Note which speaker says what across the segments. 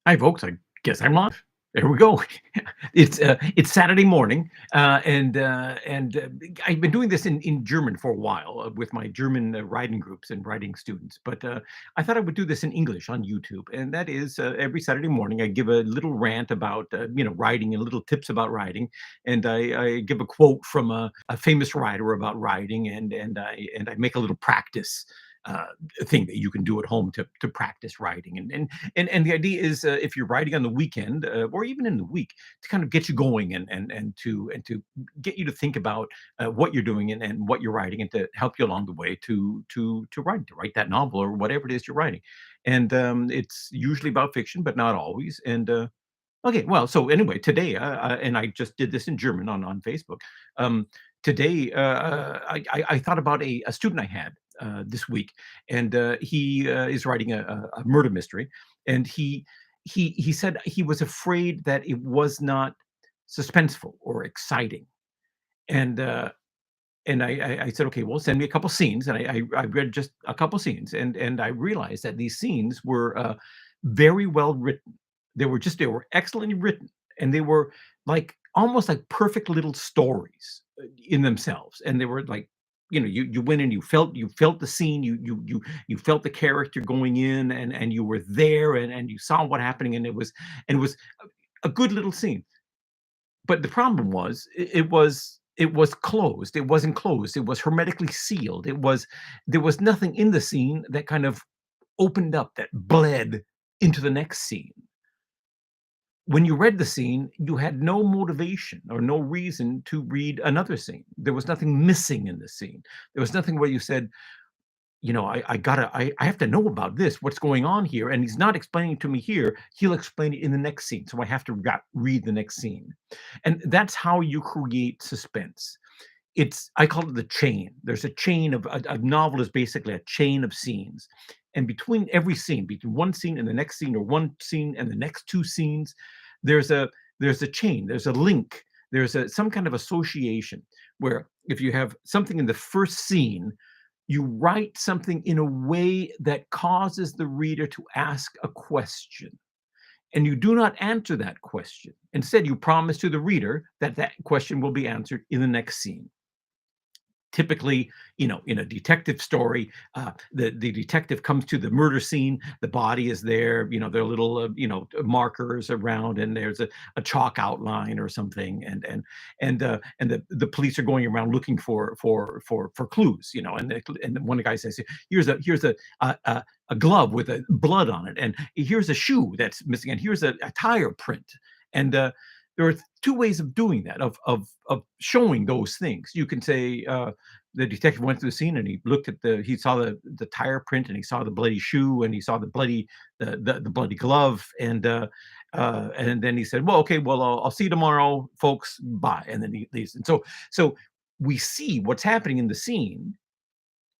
Speaker 1: Hi, folks. I guess I'm live. There we go. It's Saturday morning, and I've been doing this in German for a while with my German writing groups and writing students. But I thought I would do this in English on YouTube, and that is every Saturday morning I give a little rant about writing and little tips about writing, and I give a quote from a famous writer about writing, and I make a little practice uh, thing that you can do at home to practice writing. And the idea is, if you're writing on the weekend, or even in the week, to kind of get you going and to get you to think about what you're doing and what you're writing, and to help you along the way to write that novel or whatever it is you're writing. And it's usually about fiction, but not always. And Okay, well, so anyway, today, and I just did this in German on Facebook. Um, Today, I thought about a student I had this week, and he is writing a murder mystery, and he said he was afraid that it was not suspenseful or exciting, and I said, okay, well, send me a couple scenes, and I read just a couple scenes, and I realized that these scenes were very well written. They were excellently written, and they were like almost like perfect little stories in themselves. And they were like, you went and you felt the scene, you felt the character going in, and you were there, and you saw what happening, and it was a good little scene. But the problem was, it was closed. It wasn't closed. It was hermetically sealed. There was nothing in the scene that kind of opened up, that bled into the next scene. When you read the scene, you had no motivation or no reason to read another scene. There was nothing missing in the scene. There was nothing where you said, I have to know about this, what's going on here, and he's not explaining it to me here. He'll explain it in the next scene, so I have to read the next scene. And that's how you create suspense. I call it the chain. There's a chain of a novel is basically a chain of scenes. And between every scene, between one scene and the next scene, or one scene and the next two scenes, there's a there's a chain, there's a link, there's some kind of association, where if you have something in the first scene, you write something in a way that causes the reader to ask a question, and you do not answer that question. Instead, you promise to the reader that that question will be answered in the next scene. Typically, in a detective story, the detective comes to the murder scene. The body is there. There are little markers around, and there's a chalk outline or something, and the police are going around looking for clues. And one guy says, here's a glove with a blood on it, and here's a shoe that's missing, and here's a tire print. And there are two ways of doing that, of showing those things. You can say, the detective went to the scene, and he saw the tire print, and he saw the bloody shoe, and he saw the bloody glove, and then he said, well, okay, well, I'll see you tomorrow, folks, bye. And then he leaves. And so we see what's happening in the scene,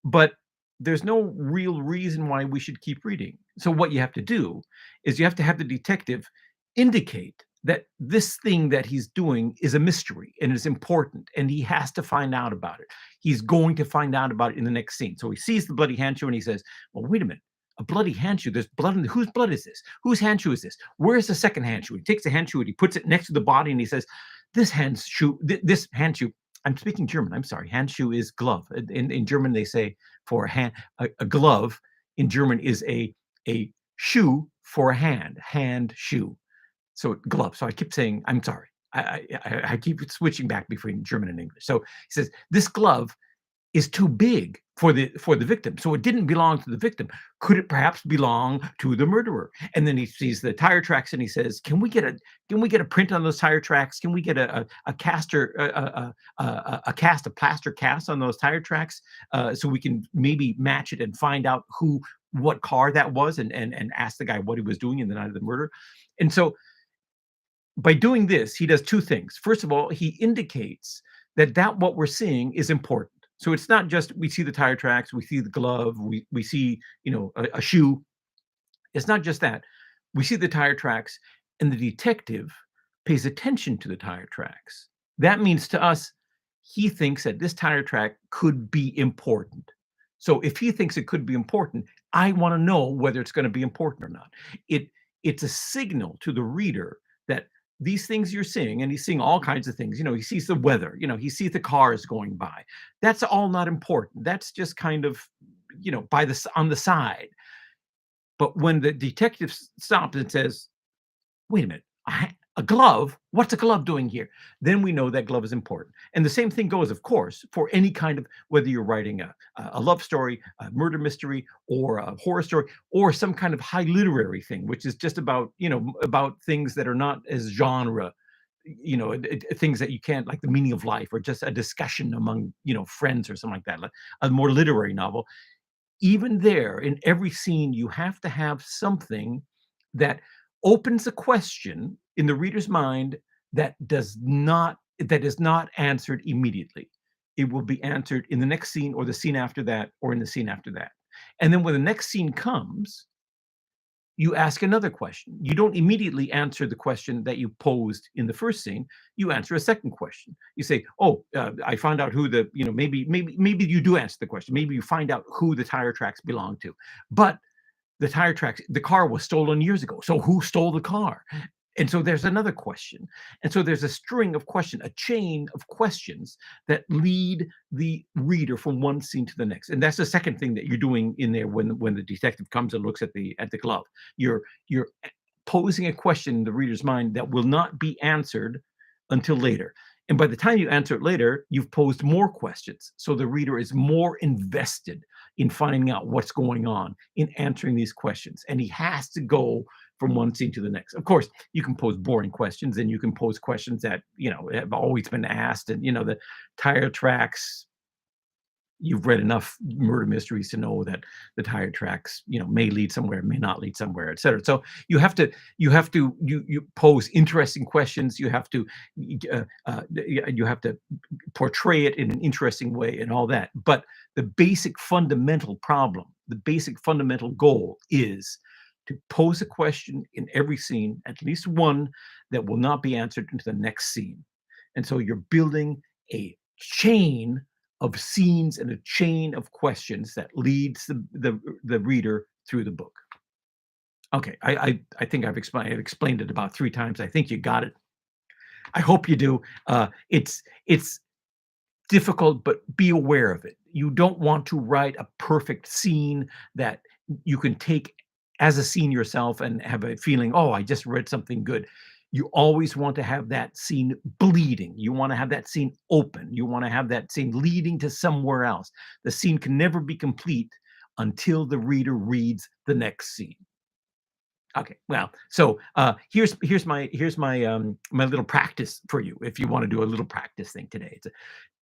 Speaker 1: but there's no real reason why we should keep reading. So what you have to do is you have to have the detective indicate that this thing that he's doing is a mystery and is important, and he has to find out about it. He's going to find out about it in the next scene. So he sees the bloody handshoe, and he says, well, wait a minute. A bloody handshoe. There's blood in whose blood is this? Whose handshoe is this? Where's the second handshoe? He takes the handshoe and he puts it next to the body, and he says, this handshoe. I'm speaking German. I'm sorry. Handshoe is glove. In German, they say for a glove in German is a shoe for a hand shoe. So glove. So I keep saying, I'm sorry. I keep switching back between German and English. So he says, this glove is too big for the victim. So it didn't belong to the victim. Could it perhaps belong to the murderer? And then he sees the tire tracks, and he says, can we get a print on those tire tracks? Can we get a caster a plaster cast on those tire tracks, so we can maybe match it and find out what car that was, and ask the guy what he was doing in the night of the murder. And so by doing this, he does two things. First of all, he indicates that what we're seeing is important. So it's not just we see the tire tracks, we see the glove, we see a shoe. It's not just that. We see the tire tracks, and the detective pays attention to the tire tracks. That means to us, he thinks that this tire track could be important. So if he thinks it could be important, I want to know whether it's going to be important or not. It it's a signal to the reader that these things you're seeing, and he's seeing all kinds of things. He sees the weather, he sees the cars going by. That's all not important. That's just kind of, on the side. But when the detective stops and says, wait a minute, a glove? What's a glove doing here? Then we know that glove is important. And the same thing goes, of course, for any kind of, whether you're writing a love story, a murder mystery, or a horror story, or some kind of high literary thing, which is just about, about things that are not as genre, things that you can't, like the meaning of life, or just a discussion among, friends or something like that, like a more literary novel. Even there, in every scene, you have to have something that opens a question in the reader's mind that is not answered immediately. It will be answered in the next scene, or the scene after that, or in the scene after that. And then when the next scene comes, you ask another question. You don't immediately answer the question that you posed in the first scene. You answer a second question. You say, "Oh, I found out who the maybe you do answer the question. Maybe you find out who the tire tracks belong to, but the car was stolen years ago. So who stole the car?" And so there's another question. And so there's a string of questions, a chain of questions that lead the reader from one scene to the next. And that's the second thing that you're doing in there when the detective comes and looks at the glove. You're posing a question in the reader's mind that will not be answered until later. And by the time you answer it later, you've posed more questions. So the reader is more invested in finding out what's going on, in answering these questions. And he has to go from one scene to the next. Of course, you can pose boring questions, and you can pose questions that, have always been asked. And, the tire tracks, you've read enough murder mysteries to know that the tire tracks, may lead somewhere, may not lead somewhere, et cetera. So you pose interesting questions. You have to portray it in an interesting way and all that. But the basic fundamental problem, the basic fundamental goal is to pose a question in every scene, at least one that will not be answered into the next scene. And so you're building a chain of scenes and a chain of questions that leads the reader through the book. Okay, I think I've explained it about 3 times. I think you got it. I hope you do. It's difficult, but be aware of it. You don't want to write a perfect scene that you can take as a scene yourself and have a feeling, oh, I just read something good. You always want to have that scene bleeding. You want to have that scene open. You want to have that scene leading to somewhere else. The scene can never be complete until the reader reads the next scene. Okay, well, so here's my my little practice for you. If you want to do a little practice thing today, it's a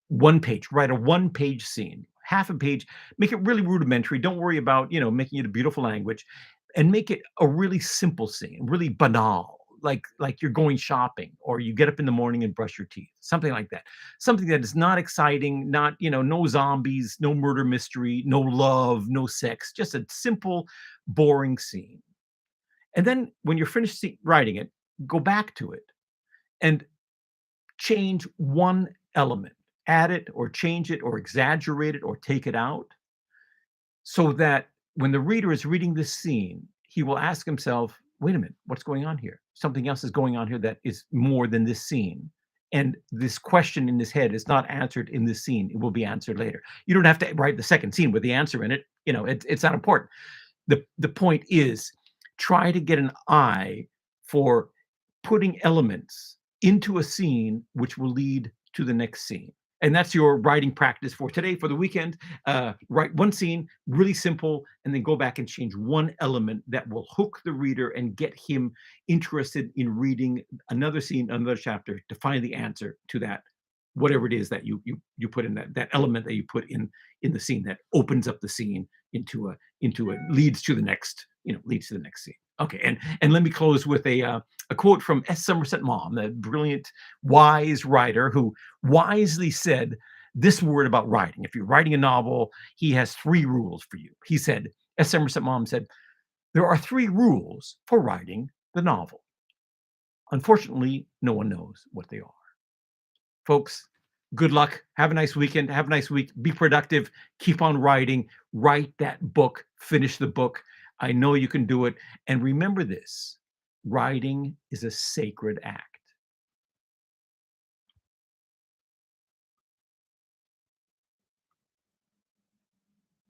Speaker 1: one page. Write a one-page scene, half a page. Make it really rudimentary. Don't worry about making it a beautiful language, and make it a really simple scene, really banal. Like you're going shopping, or you get up in the morning and brush your teeth, something like that. Something that is not exciting, not no zombies, no murder mystery, no love, no sex, just a simple, boring scene. And then when you're finished writing it, go back to it and change one element, add it or change it or exaggerate it or take it out, so that when the reader is reading this scene, he will ask himself, wait a minute, what's going on here? Something else is going on here that is more than this scene. And this question in his head is not answered in this scene. It will be answered later. You don't have to write the second scene with the answer in it. It's not important. The point is, try to get an eye for putting elements into a scene which will lead to the next scene. And that's your writing practice for today, for the weekend. Write one scene, really simple, and then go back and change one element that will hook the reader and get him interested in reading another scene, another chapter, to find the answer to that, whatever it is that you put in, that element that you put in the scene that opens up the scene into a leads to the next scene. Okay, and let me close with a quote from Somerset Maugham, the brilliant, wise writer who wisely said this word about writing. If you're writing a novel, he has 3 rules for you. He said, Somerset Maugham said, there are 3 rules for writing the novel. Unfortunately, no one knows what they are. Folks, good luck. Have a nice weekend. Have a nice week. Be productive. Keep on writing. Write that book. Finish the book. I know you can do it. And remember this: Writing is a sacred act.